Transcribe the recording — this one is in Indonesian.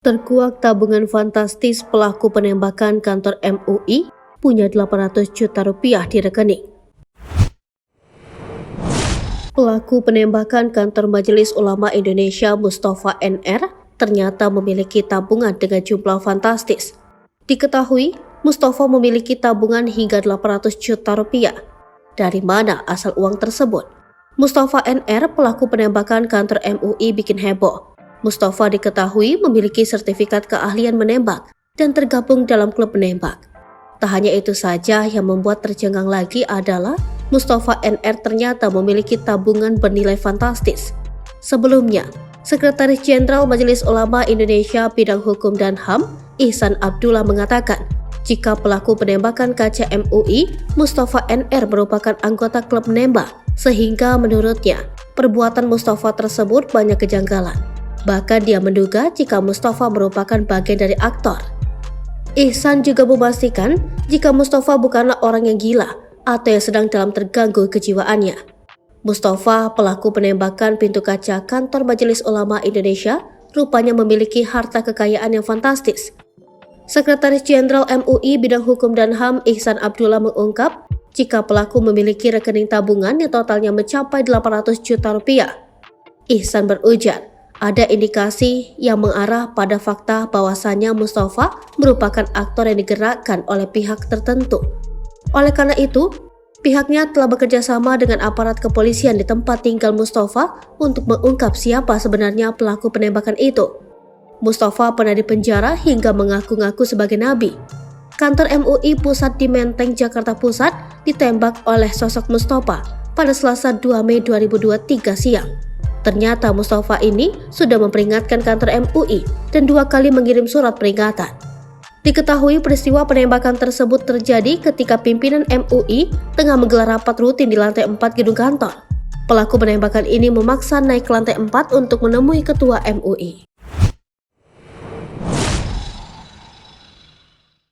Terkuak tabungan fantastis pelaku penembakan kantor MUI punya 800 juta rupiah di rekening. Pelaku penembakan kantor Majelis Ulama Indonesia Mustafa NR ternyata memiliki tabungan dengan jumlah fantastis. Diketahui, Mustafa memiliki tabungan hingga 800 juta rupiah. Dari mana asal uang tersebut? Mustafa NR, pelaku penembakan kantor MUI, bikin heboh. Mustafa diketahui memiliki sertifikat keahlian menembak dan tergabung dalam klub menembak. Tak hanya itu saja, yang membuat tercengang lagi adalah Mustafa NR ternyata memiliki tabungan bernilai fantastis. Sebelumnya, Sekretaris Jenderal Majelis Ulama Indonesia Bidang Hukum dan HAM, Ihsan Abdullah, mengatakan jika pelaku penembakan kaca MUI, Mustafa NR merupakan anggota klub menembak, sehingga menurutnya perbuatan Mustafa tersebut banyak kejanggalan. Bahkan dia menduga jika Mustafa merupakan bagian dari aktor. Ihsan juga memastikan jika Mustafa bukanlah orang yang gila atau yang sedang dalam terganggu kejiwaannya. Mustafa, pelaku penembakan pintu kaca kantor Majelis Ulama Indonesia, rupanya memiliki harta kekayaan yang fantastis. Sekretaris Jenderal MUI Bidang Hukum dan HAM, Ihsan Abdullah, mengungkap jika pelaku memiliki rekening tabungan yang totalnya mencapai 800 juta rupiah. Ihsan berujar, ada indikasi yang mengarah pada fakta bahwasannya Mustafa merupakan aktor yang digerakkan oleh pihak tertentu. Oleh karena itu, pihaknya telah bekerja sama dengan aparat kepolisian di tempat tinggal Mustafa untuk mengungkap siapa sebenarnya pelaku penembakan itu. Mustafa pernah dipenjara hingga mengaku-ngaku sebagai nabi. Kantor MUI Pusat di Menteng, Jakarta Pusat ditembak oleh sosok Mustafa pada Selasa 2 Mei 2023 siang. Ternyata Mustafa ini sudah memperingatkan kantor MUI dan 2 kali mengirim surat peringatan. Diketahui peristiwa penembakan tersebut terjadi ketika pimpinan MUI tengah menggelar rapat rutin di lantai 4 gedung kantor. Pelaku penembakan ini memaksa naik ke lantai 4 untuk menemui ketua MUI.